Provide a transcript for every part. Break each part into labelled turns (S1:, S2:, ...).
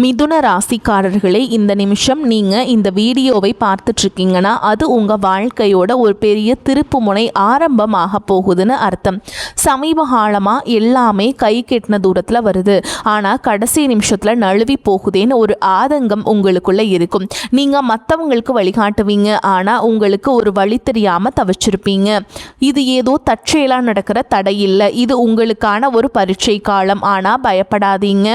S1: மிதுன ராசிக்காரர்களே, இந்த நிமிஷம் நீங்கள் இந்த வீடியோவை பார்த்துட்ருக்கீங்கன்னா அது உங்கள் வாழ்க்கையோட ஒரு பெரிய திருப்பு முனை ஆரம்பமாக போகுதுன்னு அர்த்தம். சமீப காலமாக எல்லாமே கை கெட்டின தூரத்தில் வருது, ஆனால் கடைசி நிமிஷத்தில் நழுவி போகுதேன்னு ஒரு ஆதங்கம் உங்களுக்குள்ளே இருக்கும். நீங்கள் மற்றவங்களுக்கு வழிகாட்டுவீங்க, ஆனால் உங்களுக்கு ஒரு வழி தெரியாமல் தவிச்சிருப்பீங்க. இது ஏதோ தற்செயலாக நடக்கிற தடை இல்லை, இது உங்களுக்கான ஒரு பரீட்சை காலம். ஆனால் பயப்படாதீங்க.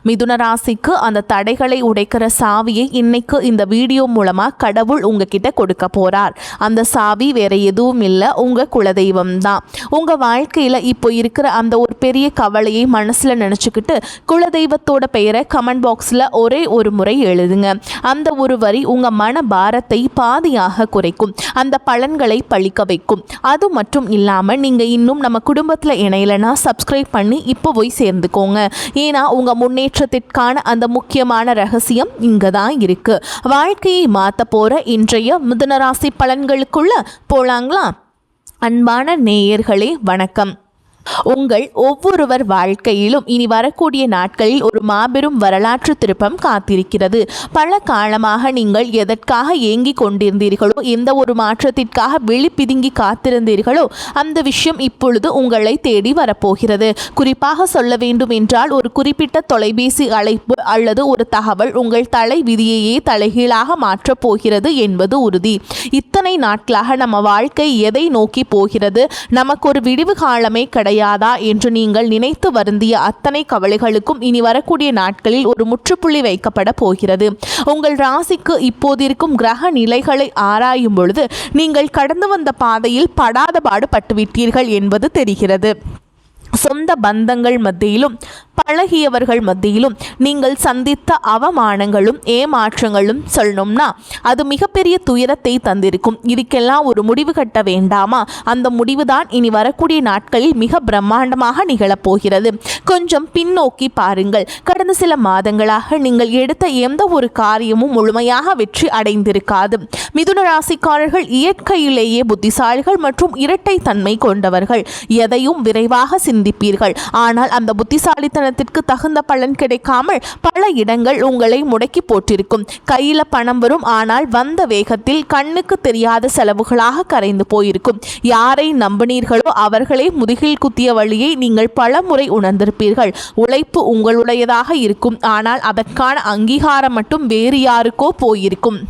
S1: மிதுன ராசிக்கு அந்த தடைகளை உடைக்கிற சாவியை இன்னைக்கு இந்த வீடியோ மூலமாக கடவுள் உங்ககிட்ட கொடுக்க போகிறார். அந்த சாவி வேற எதுவும் இல்லை, உங்கள் குலதெய்வம் தான். உங்கள் வாழ்க்கையில் இப்போ இருக்கிற அந்த ஒரு பெரிய கவலையை மனசில் நினச்சிக்கிட்டு குலதெய்வத்தோட பெயரை கமெண்ட் பாக்ஸில் ஒரே ஒரு முறை எழுதுங்க. அந்த ஒரு வரி உங்கள் மன பாரத்தை பாதியாக குறைக்கும், அந்த பலன்களை பழிக்க வைக்கும். அது மட்டும் இல்லாமல் நீங்கள் இன்னும் நம்ம குடும்பத்தில் இணையலைன்னா சப்ஸ்கிரைப் பண்ணி இப்போ போய் சேர்ந்துக்கோங்க. ஏன்னா உங்கள் முன்னேற்றத்திற்கான அந்த முக்கியமான ரகசியம் இங்கே தான் இருக்கு. வாழ்க்கையை மாற்ற போகிற இன்றைய மிதுன ராசி பலன்களுக்குள்ள போலாங்களா? அன்பான நேயர்களே வணக்கம். உங்கள் ஒவ்வொருவர் வாழ்க்கையிலும் இனி வரக்கூடிய நாட்களில் ஒரு மாபெரும் வரலாற்று திருப்பம் காத்திருக்கிறது. பல காலமாக நீங்கள் எதற்காக ஏங்கி கொண்டிருந்தீர்களோ, எந்த ஒரு மாற்றத்திற்காக விழிப்பிதுங்கி காத்திருந்தீர்களோ, அந்த விஷயம் இப்பொழுது உங்களை தேடி வரப்போகிறது. குறிப்பாக சொல்ல வேண்டும் என்றால், ஒரு குறிப்பிட்ட தொலைபேசி அழைப்பு அல்லது ஒரு தகவல் உங்கள் தலை விதியையே தலைகீழாக மாற்றப் போகிறது என்பது உறுதி. இத்தனை நாட்களாக நம்ம வாழ்க்கை எதை நோக்கி போகிறது, நமக்கு ஒரு விடிவு காலமே கிடையாதா என்று நீங்கள் நினைத்து வருந்திய அத்தனை கவலைகளுக்கும் இனி வரக்கூடிய நாட்களில் ஒரு முற்றுப்புள்ளி வைக்கப்பட போகிறது. உங்கள் ராசிக்கு இப்போதிருக்கும் கிரக நிலைகளை ஆராயும் பொழுது நீங்கள் கடந்து வந்த பாதையில் படாத பாடுபட்டுவிட்டீர்கள் என்பது தெரிகிறது. சொந்த பந்தங்கள் மத்தியிலும் பழகியவர்கள் மத்தியிலும் நீங்கள் சந்தித்த அவமானங்களும் ஏமாற்றங்களும் சொல்லணும்னா அது மிகப்பெரிய துயரத்தை தந்திருக்கும். இதுக்கெல்லாம் ஒரு முடிவு கட்ட வேண்டாமா? அந்த முடிவுதான் இனி வரக்கூடிய நாட்களில் மிக பிரம்மாண்டமாக நிகழப்போகிறது. கொஞ்சம் பின்னோக்கி பாருங்கள். கடந்த சில மாதங்களாக நீங்கள் எடுத்த எந்த ஒரு காரியமும் முழுமையாக வெற்றி அடைந்திருக்காது. மிதுன ராசிக்காரர்கள் இயற்கையிலேயே புத்திசாலிகள் மற்றும் இரட்டை தன்மை கொண்டவர்கள். எதையும் விரைவாக சிந்திப்பீர்கள். ஆனால் அந்த புத்திசாலித்தனத்திற்கு தகுந்த பலன் கிடைக்காமல் பல இடங்கள் உங்களை முடக்கி போட்டிருக்கும். கையில பணம் வரும், ஆனால் வந்த வேகத்தில் கண்ணுக்கு தெரியாத செலவுகளாக கரைந்து போயிருக்கும். யாரை நம்பினீர்களோ அவர்களே முதுகில் குத்திய வழியை நீங்கள் பல முறை உணர்ந்திருப்பீர்கள். உழைப்பு உங்களுடையதாக இருக்கும், ஆனால் அதற்கான அங்கீகாரம் மட்டும் வேறு யாருக்கோ போயிருக்கும்.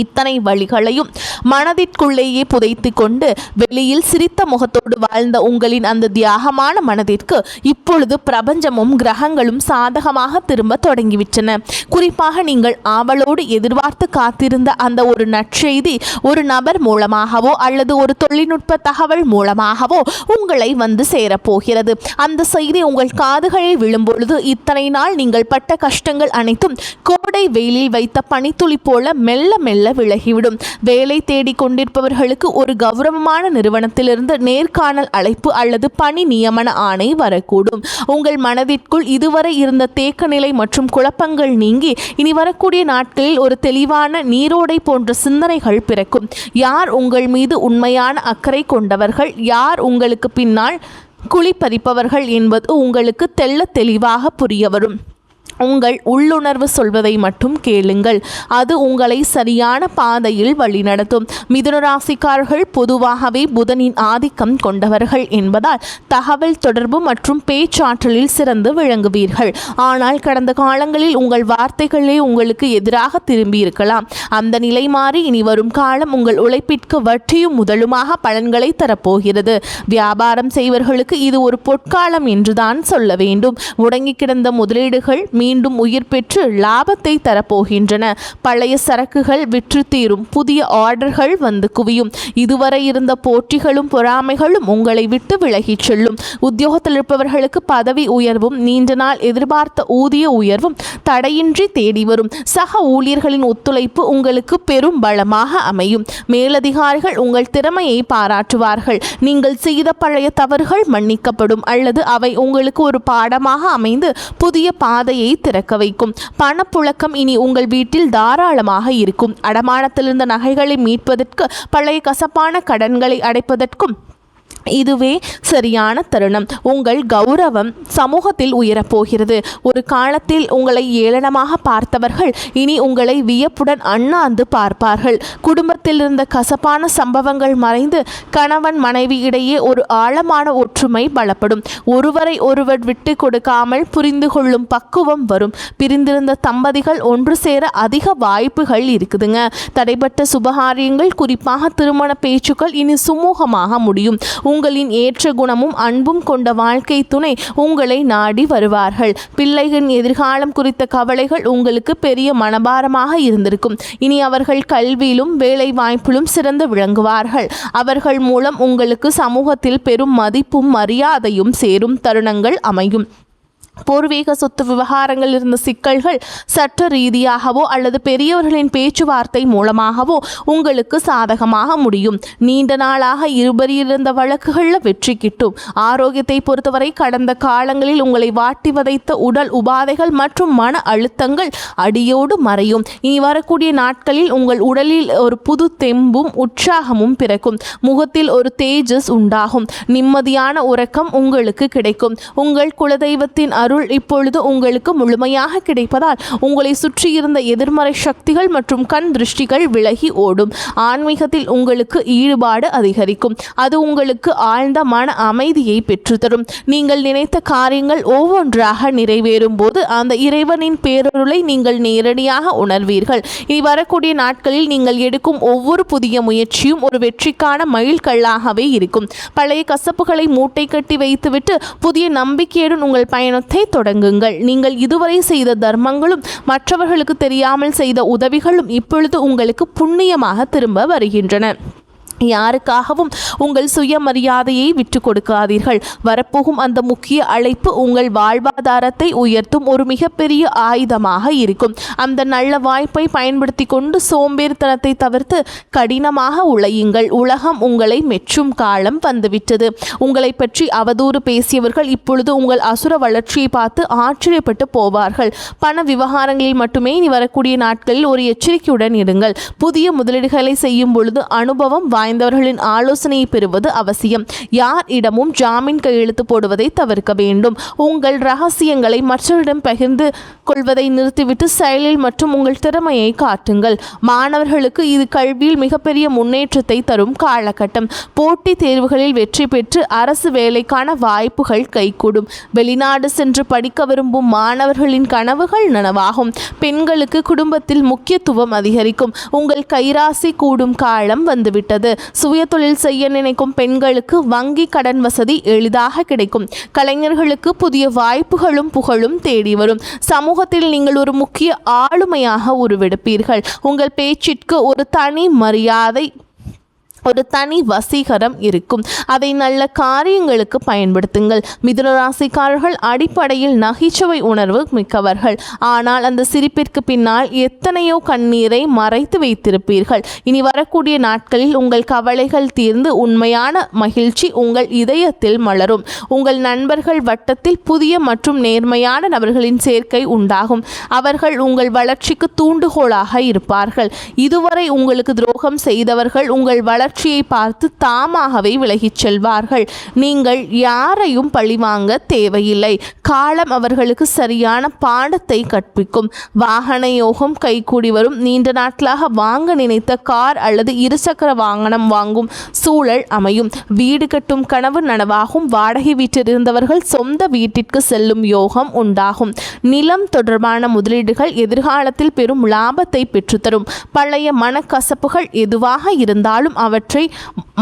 S1: இத்தனை வழிகளையும் மனதிற்குள்ளேயே புதைத்து கொண்டு வெளியில் சிரித்த முகத்தோடு வாழ்ந்த உங்களின் அந்த தியாகமான மனதிற்கு இப்பொழுது பிரபஞ்சமும் கிரகங்களும் சாதகமாக திரும்ப தொடங்கிவிட்டன. குறிப்பாக நீங்கள் ஆவலோடு எதிர்பார்த்து காத்திருந்த அந்த ஒரு நற்செய்தி ஒரு நபர் மூலமாகவோ அல்லது ஒரு தொழில்நுட்ப தகவல் மூலமாகவோ உங்களை வந்து சேரப்போகிறது. அந்த செய்தி உங்கள் காதுகளில் விழும்பொழுது இத்தனை நாள் நீங்கள் பட்ட கஷ்டங்கள் அனைத்தும் கோடை வெயிலில் வைத்த பனித்துளி போல மெல்ல மெல்ல விலகிவிடும். வேலை தேடிக் கொண்டிருப்பவர்களுக்கு ஒரு கௌரவமான நிறுவனத்திலிருந்து நேர்காணல் அழைப்பு அல்லது பணி நியமன ஆணை வரக்கூடும். உங்கள் மனதிற்குள் இதுவரை இருந்த தேக்க நிலை மற்றும் குழப்பங்கள் நீங்கி இனி வரக்கூடிய நாட்களில் ஒரு தெளிவான நீரோடை போன்ற சிந்தனைகள் பிறக்கும். யார் உங்கள் மீது உண்மையான அக்கறை கொண்டவர்கள், யார் உங்களுக்கு பின்னால் குழி பறிப்பவர்கள் என்பது உங்களுக்கு தெள்ள தெளிவாக புரிய வரும். உங்கள் உள்ளுணர்வு சொல்வதை மட்டும் கேளுங்கள், அது உங்களை சரியான பாதையில் வழிநடத்தும். மிதுன ராசிக்காரர்கள் பொதுவாகவே புதனின் ஆதிக்கம் கொண்டவர்கள் என்பதால் தகவல் தொடர்பு மற்றும் பேச்சாற்றலில் சிறந்து விளங்குவீர்கள். ஆனால் கடந்த காலங்களில் உங்கள் வார்த்தைகளே உங்களுக்கு எதிராக திரும்பி இருக்கலாம். அந்த நிலை மாறி இனி வரும் காலம் உங்கள் உழைப்பிற்கு வட்டியும் முதலுமாக பலன்களை தரப்போகிறது. வியாபாரம் செய்வர்களுக்கு இது ஒரு பொற்காலம் என்றுதான் சொல்ல வேண்டும். முடங்கி கிடந்த முதலீடுகள் மீண்டும் உயிர் பெற்று லாபத்தை தரப்போகின்றன. பழைய சரக்குகள் விற்று தீரும், புதிய ஆர்டர்கள் வந்து குவியும். இதுவரை இருந்த போட்டிகளும் பொறாமைகளும் உங்களை விட்டு விலகிச் செல்லும். உத்தியோகத்தில் இருப்பவர்களுக்கு பதவி உயர்வும் நீண்ட நாள் எதிர்பார்த்த ஊதிய உயர்வும் தடையின்றி தேடி வரும். சக ஊழியர்களின் ஒத்துழைப்பு உங்களுக்கு பெரும் பலமாக அமையும். மேலதிகாரிகள் உங்கள் திறமையை பாராட்டுவார்கள். நீங்கள் செய்த பழைய தவறுகள் மன்னிக்கப்படும் அல்லது அவை உங்களுக்கு ஒரு பாடமாக அமைந்து புதிய பாதையை திறக்க வைக்கும். பணப்புழக்கம் இனி உங்கள் வீட்டில் தாராளமாக இருக்கும். அடமானத்திலிருந்த நகைகளை மீட்பதற்கு, பழைய கசப்பான கடன்களை அடைப்பதற்கும் இதுவே சரியான தருணம். உங்கள் கௌரவம் சமூகத்தில் உயரப்போகிறது. ஒரு காலத்தில் உங்களை ஏளனமாக பார்த்தவர்கள் இனி உங்களை வியப்புடன் அண்ணாந்து பார்ப்பார்கள். குடும்பத்தில் இருந்த கசப்பான சம்பவங்கள் மறைந்து கணவன் மனைவி இடையே ஒரு ஆழமான ஒற்றுமை பலப்படும். ஒருவரை ஒருவர் விட்டு கொடுக்காமல் புரிந்து கொள்ளும் பக்குவம் வரும். பிரிந்திருந்த தம்பதிகள் ஒன்று சேர அதிக வாய்ப்புகள் இருக்குதுங்க. தடைப்பட்ட சுபகாரியங்கள், குறிப்பாக திருமண பேச்சுக்கள் இனி சுமூகமாக முடியும். உங்களின் ஏற்ற குணமும் அன்பும் கொண்ட வாழ்க்கை துணை உங்களை நாடி வருவார்கள். பிள்ளைகளின் எதிர்காலம் குறித்த கவலைகள் உங்களுக்கு பெரிய மனபாரமாக இருந்திருக்கும். இனி அவர்கள் கல்வியிலும் வேலை வாய்ப்பிலும் சிறந்து விளங்குவார்கள். அவர்கள் மூலம் உங்களுக்கு சமூகத்தில் பெரும் மதிப்பும் மரியாதையும் சேரும் தருணங்கள் அமையும். பூர்வீக சொத்து விவகாரங்கள் இருந்த சிக்கல்கள் சட்ட ரீதியாகவோ அல்லது பெரியவர்களின் பேச்சுவார்த்தை மூலமாகவோ உங்களுக்கு சாதகமாக முடியும். நீண்ட நாளாக இருந்த வழக்குகளில் வெற்றி கிட்டும். ஆரோக்கியத்தை பொறுத்தவரை கடந்த காலங்களில் உங்களை வாட்டி வதைத்த உடல் உபாதைகள் மற்றும் மன அழுத்தங்கள் அடியோடு மறையும். இனி வரக்கூடிய நாட்களில் உங்கள் உடலில் ஒரு புது தெம்பும் உற்சாகமும் பிறக்கும். முகத்தில் ஒரு தேஜஸ் உண்டாகும். நிம்மதியான உறக்கம் உங்களுக்கு கிடைக்கும். உங்கள் குலதெய்வத்தின் அருள் இப்பொழுது உங்களுக்கு முழுமையாக கிடைப்பதால் உங்களை சுற்றியிருந்த எதிர்மறை சக்திகள் மற்றும் கண் திருஷ்டிகள் விலகி ஓடும். ஆன்மீகத்தில் உங்களுக்கு ஈடுபாடு அதிகரிக்கும். அது உங்களுக்கு ஆழ்ந்த மன அமைதியை பெற்றுத்தரும். நீங்கள் நினைத்த காரியங்கள் ஒவ்வொன்றாக நிறைவேறும் போது அந்த இறைவனின் பேரருளை நீங்கள் நேரடியாக உணர்வீர்கள். இனி வரக்கூடிய நாட்களில் நீங்கள் எடுக்கும் ஒவ்வொரு புதிய முயற்சியும் ஒரு வெற்றிக்கான மைல்கல்லாகவே இருக்கும். பழைய கசப்புகளை மூட்டை கட்டி வைத்துவிட்டு புதிய நம்பிக்கையுடன் உங்கள் பயணத்தை தொடங்குங்கள். நீங்கள் இதுவரை செய்த தர்மங்களும் மற்றவர்களுக்கு தெரியாமல் செய்த உதவிகளும் இப்பொழுது உங்களுக்கு புண்ணியமாக திரும்ப வருகின்றன. யாருக்காகவும் உங்கள் சுயமரியாதையை விட்டு கொடுக்காதீர்கள். வரப்போகும் அந்த முக்கிய அழைப்பு உங்கள் வாழ்வாதாரத்தை உயர்த்தும் ஒரு மிகப்பெரிய ஆயுதமாக இருக்கும். அந்த நல்ல வாய்ப்பை பயன்படுத்தி கொண்டு சோம்பேறித்தனத்தை தவிர்த்து கடினமாக உழையுங்கள். உலகம் உங்களை மெச்சும் காலம் வந்துவிட்டது. உங்களை பற்றி அவதூறு பேசியவர்கள் இப்பொழுது உங்கள் அசுர வளர்ச்சியை பார்த்து ஆச்சரியப்பட்டு போவார்கள். பண விவகாரங்களில் மட்டுமே இனி வரக்கூடிய நாட்களில் ஒரு எச்சரிக்கையுடன் இருங்கள். புதிய முதலீடுகளை செய்யும் பொழுது அனுபவம் வாய்ந்தவர்களின் ஆலோசனையை பெறுவது அவசியம். யார் இடமும் ஜாமீன் கையெழுத்து போடுவதை தவிர்க்க வேண்டும். உங்கள் ரகசியங்களை மற்றவரிடம் பகிர்ந்து கொள்வதை நிறுத்திவிட்டு செயலில் மற்றும் உங்கள் திறமையை காட்டுங்கள். மாணவர்களுக்கு இது கல்வியில் மிகப்பெரிய முன்னேற்றத்தை தரும் காலகட்டம். போட்டித் தேர்வுகளில் வெற்றி பெற்று அரசு வேலைக்கான வாய்ப்புகள் கைகூடும். வெளிநாடு சென்று படிக்க விரும்பும் மாணவர்களின் கனவுகள் நனவாகும். பெண்களுக்கு குடும்பத்தில் முக்கியத்துவம் அதிகரிக்கும். உங்கள் கைராசி கூடும் காலம் வந்துவிட்டது. சுய தொழில் செய்ய நினைக்கும் பெண்களுக்கு வங்கி கடன் வசதி எளிதாக கிடைக்கும். கலைஞர்களுக்கு புதிய வாய்ப்புகளும் புகழும் தேடி வரும். சமூகத்தில் நீங்கள் ஒரு முக்கிய ஆளுமையாக உருவெடுப்பீர்கள். உங்கள் பேச்சிற்கு ஒரு தனி மரியாதை, ஒரு தனி வசீகரம் இருக்கும். அதை நல்ல காரியங்களுக்கு பயன்படுத்துங்கள். மிதுன ராசிக்காரர்கள் அடிப்படையில் நகைச்சுவை உணர்வு மிக்கவர்கள். ஆனால் அந்த சிரிப்பிற்கு பின்னால் எத்தனையோ கண்ணீரை மறைத்து வைத்திருப்பீர்கள். இனி வரக்கூடிய நாட்களில் உங்கள் கவலைகள் தீர்ந்து உண்மையான மகிழ்ச்சி உங்கள் இதயத்தில் மலரும். உங்கள் நண்பர்கள் வட்டத்தில் புதிய மற்றும் நேர்மையான நபர்களின் சேர்க்கை உண்டாகும். அவர்கள் உங்கள் வளர்ச்சிக்கு தூண்டுகோலாக இருப்பார்கள். இதுவரை உங்களுக்கு துரோகம் செய்தவர்கள் உங்கள் வளர்ச்சியை பார்த்து தாமாகவே விலகிச் செல்வார்கள். நீங்கள் யாரையும் பழிவாங்க தேவையில்லை. காலம் அவர்களுக்கு சரியான பாடத்தை கற்பிக்கும். வாகன யோகம் கைகூடி வரும். நீண்ட நாட்களாக வாங்க நினைத்த கார் அல்லது இருசக்கர வாகனம் வாங்கும் சூழல் அமையும். வீடு கட்டும் கனவு நனவாகும். வாடகை வீட்டில் இருந்தவர்கள் சொந்த வீட்டிற்கு செல்லும் யோகம் உண்டாகும். நிலம் தொடர்பான முதலீடுகள் எதிர்காலத்தில் பெரும் லாபத்தை பெற்றுத்தரும். பழைய மனக்கசப்புகள் எதுவாக இருந்தாலும் அவற்றை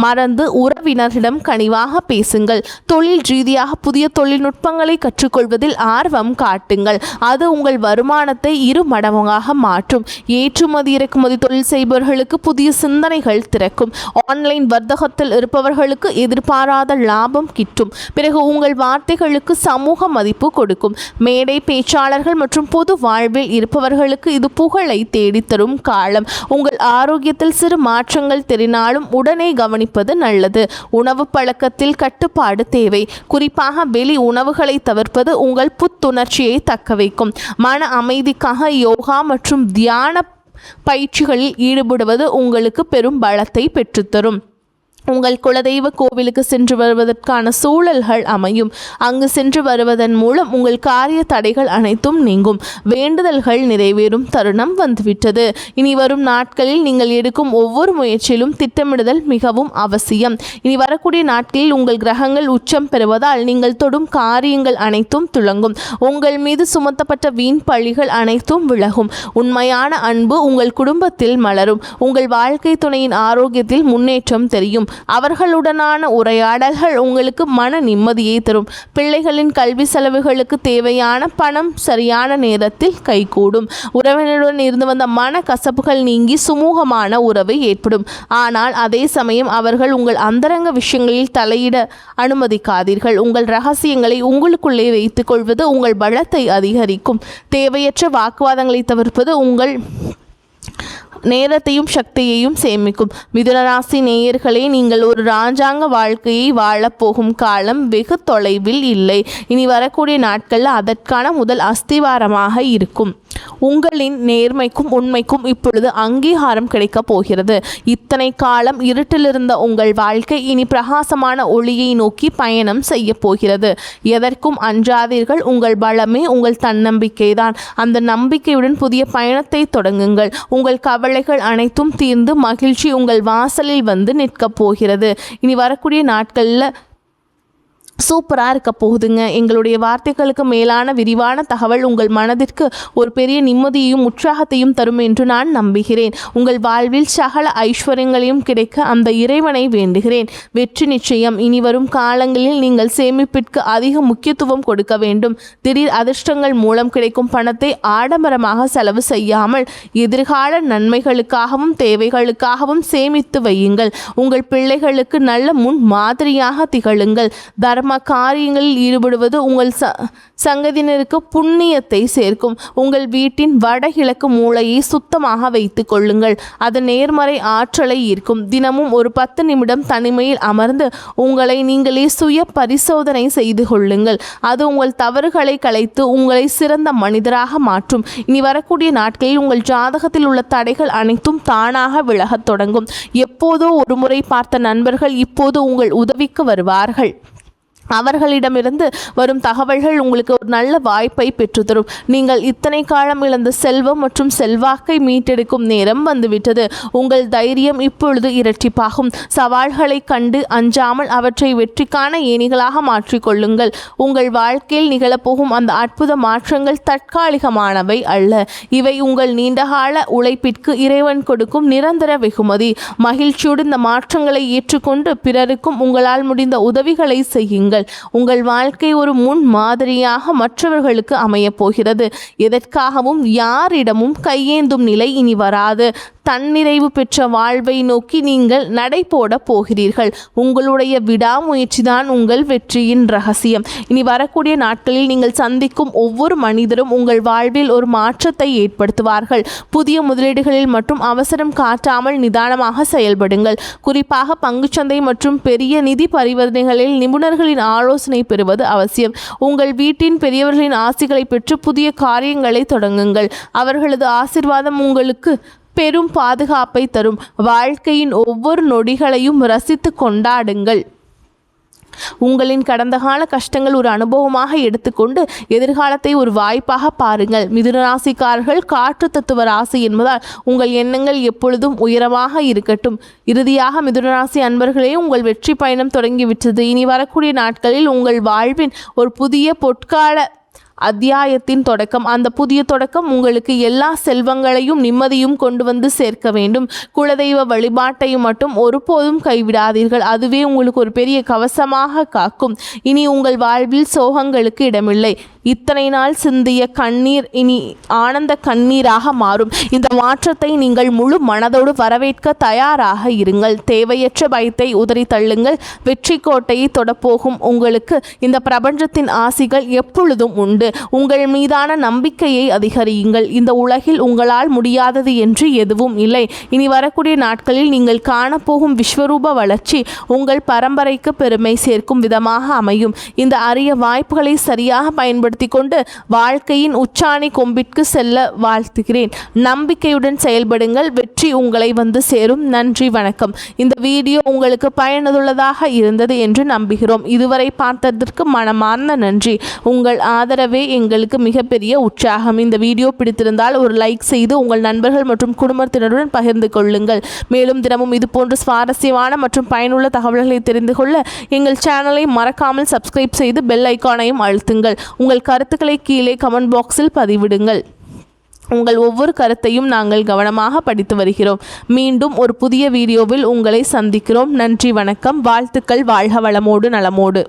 S1: மறந்து உறவினரிடம் கனிவாக பேசுங்கள். தொழில் ரீதியாக புதிய தொழில்நுட்பங்களை கற்றுக்கொள்வதில் ஆர்வம் காட்டுங்கள். அது உங்கள் வருமானத்தை 2 மடங்காக மாற்றும். ஏற்றுமதி இறக்குமதி தொழில் செய்பவர்களுக்கு புதிய சிந்தனைகள் திறக்கும். ஆன்லைன் வர்த்தகத்தில் இருப்பவர்களுக்கு எதிர்பாராத லாபம் கிட்டும். பிறகு உங்கள் வார்த்தைகளுக்கு சமூக மதிப்பு கொடுக்கும். மேடை பேச்சாளர்கள் மற்றும் பொது வாழ்வில் இருப்பவர்களுக்கு இது புகழை தேடித்தரும் காலம். உங்கள் ஆரோக்கியத்தில் சிறு மாற்றங்கள் தெரிந்தாலும் உடனே கவனிப்பது நல்லது. உணவு பழக்கத்தில் கட்டுப்பாடு தேவை. குறிப்பாக வெளி உணவுகளை தவிர்ப்பது உங்கள் புத்துணர்ச்சியை தக்க வைக்கும். மன அமைதிக்காக யோகா மற்றும் தியான பயிற்சிகளில் ஈடுபடுவது உங்களுக்கு பெரும் பலத்தை பெற்றுத்தரும். உங்கள் குலதெய்வ கோவிலுக்கு சென்று வருவதற்கான சூழல்கள் அமையும். அங்கு சென்று வருவதன் மூலம் உங்கள் காரிய தடைகள் அனைத்தும் நீங்கும். வேண்டுதல்கள் நிறைவேறும் தருணம் வந்துவிட்டது. இனி வரும் நாட்களில் நீங்கள் எடுக்கும் ஒவ்வொரு முயற்சியிலும் திட்டமிடுதல் மிகவும் அவசியம். இனி வரக்கூடிய நாட்களில் உங்கள் கிரகங்கள் உச்சம் பெறுவதால் நீங்கள் தொடும் காரியங்கள் அனைத்தும் துளங்கும். உங்கள் மீது சுமத்தப்பட்ட வீண் பழிகள் அனைத்தும் விலகும். உண்மையான அன்பு உங்கள் குடும்பத்தில் மலரும். உங்கள் வாழ்க்கை துணையின் ஆரோக்கியத்தில் முன்னேற்றம் தெரியும். அவர்களுடனான உரையாடல்கள் உங்களுக்கு மன நிம்மதியை தரும். பிள்ளைகளின் கல்வி செலவுகளுக்கு தேவையான பணம் சரியான நேரத்தில் கைகூடும். உறவினருடன் இருந்து வந்த மன கசப்புகள் நீங்கி சுமூகமான உறவு ஏற்படும். ஆனால் அதே சமயம் அவர்கள் உங்கள் அந்தரங்க விஷயங்களில் தலையிட அனுமதிக்காதீர்கள். உங்கள் ரகசியங்களை உங்களுக்குள்ளே வைத்துக் கொள்வது உங்கள் பலத்தை அதிகரிக்கும். தேவையற்ற வாக்குவாதங்களை தவிர்ப்பது உங்கள் நேரத்தையும் சக்தியையும் சேமிக்கும். மிதுனராசி நேயர்களே, நீங்கள் ஒரு ராஜாங்க வாழ்க்கையை வாழப்போகும் காலம் வெகு தொலைவில் இல்லை. இனி வரக்கூடிய நாட்களில் அதற்கான முதல் அஸ்திவாரமாக இருக்கும். உங்களின் நேர்மைக்கும் உண்மைக்கும் இப்பொழுது அங்கீகாரம் கிடைக்கப் போகிறது. இத்தனை காலம் இருட்டிலிருந்த உங்கள் வாழ்க்கை இனி பிரகாசமான ஒளியை நோக்கி பயணம் செய்ய போகிறது. எதற்கும் அஞ்சாதீர்கள். உங்கள் பலமே உங்கள் தன்னம்பிக்கைதான். அந்த நம்பிக்கையுடன் புதிய பயணத்தை தொடங்குங்கள். உங்கள் கவலைகள் அனைத்தும் தீர்ந்து மகிழ்ச்சி உங்கள் வாசலில் வந்து நிற்கப் போகிறது. இனி வரக்கூடிய நாட்களில் சூப்பராக இருக்க போகுதுங்க. எங்களுடைய வார்த்தைகளுக்கு மேலான விரிவான தகவல் உங்கள் மனதிற்கு ஒரு பெரிய நிம்மதியையும் உற்சாகத்தையும் தரும் என்று நான் நம்புகிறேன். உங்கள் வாழ்வில் சகல ஐஸ்வர்யங்களையும் கிடைக்க அந்த இறைவனை வேண்டுகிறேன். வெற்றி நிச்சயம். இனி வரும் காலங்களில் நீங்கள் சேமிப்பிற்கு அதிக முக்கியத்துவம் கொடுக்க வேண்டும். திடீர் அதிர்ஷ்டங்கள் மூலம் கிடைக்கும் பணத்தை ஆடம்பரமாக செலவு செய்யாமல் எதிர்கால நன்மைகளுக்காகவும் தேவைகளுக்காகவும் சேமித்து வையுங்கள். உங்கள் பிள்ளைகளுக்கு நல்ல முன் மாதிரியாக திகழுங்கள். தர்ம காரியங்களில் ஈடுபடுவது உங்கள் சங்கதியினருக்கு புண்ணியத்தை சேர்க்கும். உங்கள் வீட்டின் வடகிழக்கு மூலையை சுத்தமாக வைத்துக் கொள்ளுங்கள். அது நேர்மறை ஆற்றலை ஈர்க்கும். தினமும் ஒரு 10 நிமிடம் தனிமையில் அமர்ந்து உங்களை நீங்களே சுய பரிசோதனை செய்து கொள்ளுங்கள். அது உங்கள் தவறுகளை களைத்து உங்களை சிறந்த மனிதராக மாற்றும். இனி வரக்கூடிய நாட்களில் உங்கள் ஜாதகத்தில் உள்ள தடைகள் அனைத்தும் தானாக விலகத் தொடங்கும். எப்போதோ ஒரு முறை பார்த்த நண்பர்கள் இப்போது உங்கள் உதவிக்கு வருவார்கள். அவர்களிடமிருந்து வரும் தகவல்கள் உங்களுக்கு ஒரு நல்ல வாய்ப்பை பெற்றுத்தரும். நீங்கள் இத்தனை காலம் இழந்த செல்வம் மற்றும் செல்வாக்கை மீட்டெடுக்கும் நேரம் வந்துவிட்டது. உங்கள் தைரியம் இப்பொழுது இரட்டிப்பாகும். சவால்களை கண்டு அஞ்சாமல் அவற்றை வெற்றிக்கான ஏணிகளாக மாற்றிக்கொள்ளுங்கள். உங்கள் வாழ்க்கையில் நிகழப்போகும் அந்த அற்புத மாற்றங்கள் தற்காலிகமானவை அல்ல. இவை உங்கள் நீண்டகால உழைப்பிற்கு இறைவன் கொடுக்கும் நிரந்தர வெகுமதி. மகிழ்ச்சியோடு இந்த மாற்றங்களை ஏற்றுக்கொண்டு பிறருக்கும் உங்களால் முடிந்த உதவிகளை செய்யுங்கள். உங்கள் வாழ்க்கை ஒரு முன் மாதிரியாக மற்றவர்களுக்கு அமையப் போகிறது. எதற்காகவும் யாரிடமும் கையேந்தும் நிலை இனி வராது. தன்னிறைவு பெற்ற வாழ்வை நோக்கி நீங்கள் நடை போட போகிறீர்கள். உங்களுடைய விடாமுயற்சிதான் உங்கள் வெற்றியின் ரகசியம். இனி வரக்கூடிய நாட்களில் நீங்கள் சந்திக்கும் ஒவ்வொரு மனிதரும் உங்கள் வாழ்வில் ஒரு மாற்றத்தை ஏற்படுத்துவார்கள். புதிய முதலீடுகளில் மற்றும் அவசரம் காட்டாமல் நிதானமாக செயல்படுங்கள். குறிப்பாக பங்குச்சந்தை மற்றும் பெரிய நிதி பரிவர்த்தனைகளில் நிபுணர்களின் ஆலோசனை பெறுவது அவசியம். உங்கள் வீட்டின் பெரியவர்களின் ஆசிகளை பெற்று புதிய காரியங்களை தொடங்குங்கள். அவர்களது ஆசீர்வாதம் உங்களுக்கு பெரும் பாதுகாப்பை தரும். வாழ்க்கையின் ஒவ்வொரு நொடிகளையும் ரசித்து கொண்டாடுங்கள். உங்களின் கடந்த கால கஷ்டங்கள் ஒரு அனுபவமாக எடுத்துக்கொண்டு எதிர்காலத்தை ஒரு வாய்ப்பாக பாருங்கள். மிதுனராசிக்காரர்கள் காற்று தத்துவ ராசி என்பதால் உங்கள் எண்ணங்கள் எப்பொழுதும் உயரமாக இருக்கட்டும். இறுதியாக மிதுனராசி அன்பர்களே, உங்கள் வெற்றி பயணம் தொடங்கிவிட்டது. இனி வரக்கூடிய நாட்களில் உங்கள் வாழ்வின் ஒரு புதிய பொற்கால அத்தியாயத்தின் தொடக்கம். அந்த புதிய தொடக்கம் உங்களுக்கு எல்லா செல்வங்களையும் நிம்மதியும் கொண்டு வந்து சேர்க்க வேண்டும். குலதெய்வ வழிபாட்டையும் மட்டும் ஒருபோதும் கைவிடாதீர்கள். அதுவே உங்களுக்கு ஒரு பெரிய கவசமாக காக்கும். இனி உங்கள் வாழ்வில் சோகங்களுக்கு இடமில்லை. இத்தனை நாள் சிந்திய கண்ணீர் இனி ஆனந்த கண்ணீராக மாறும். இந்த மாற்றத்தை நீங்கள் முழு மனதோடு வரவேற்க தயாராக இருங்கள். தேவையற்ற பயத்தை உதறி தள்ளுங்கள். வெற்றி கோட்டையை தொடப்போகும் உங்களுக்கு இந்த பிரபஞ்சத்தின் ஆசிகள் எப்பொழுதும் உண்டு. உங்கள் மீதான நம்பிக்கையை அதிகரியுங்கள். இந்த உலகில் உங்களால் முடியாதது என்று எதுவும் இல்லை. இனி வரக்கூடிய நாட்களில் நீங்கள் காணப்போகும் விஸ்வரூப வளர்ச்சி உங்கள் பரம்பரைக்கு பெருமை சேர்க்கும் விதமாக அமையும். இந்த அரிய வாய்ப்புகளை சரியாக பயன்படுத்தி கொண்டு வாழ்க்கையின் உச்சாணி கொம்பிற்கு செல்ல வாழ்த்துகிறேன். நம்பிக்கையுடன் செயல்படுங்கள். வெற்றி உங்களை வந்து சேரும். நன்றி, வணக்கம். இந்த வீடியோ உங்களுக்கு பயனுள்ளதாக இருந்தது என்று நம்புகிறோம். இதுவரை பார்த்ததற்கு மனமார்ந்த நன்றி. உங்கள் ஆதரவே எங்களுக்கு மிகப்பெரிய உற்சாகம். இந்த வீடியோ பிடித்திருந்தால் ஒரு லைக் செய்து உங்கள் நண்பர்கள் மற்றும் குடும்பத்தினருடன் பகிர்ந்து கொள்ளுங்கள். மேலும் தினமும் இது போன்ற சுவாரஸ்யமான மற்றும் பயனுள்ள தகவல்களை தெரிந்து கொள்ள எங்கள் சேனலை மறக்காமல் சப்ஸ்கிரைப் செய்து பெல் ஐக்கானையும் அழுத்துங்கள். உங்கள் கருத்துக்களை கீழே கமெண்ட் பாக்ஸில் பதிவிடுங்கள். உங்கள் ஒவ்வொரு கருத்தையும் நாங்கள் கவனமாக படித்து வருகிறோம். மீண்டும் ஒரு புதிய வீடியோவில் உங்களை சந்திக்கிறோம். நன்றி, வணக்கம். வாழ்த்துக்கள். வாழ்க வளமோடு நலமோடு.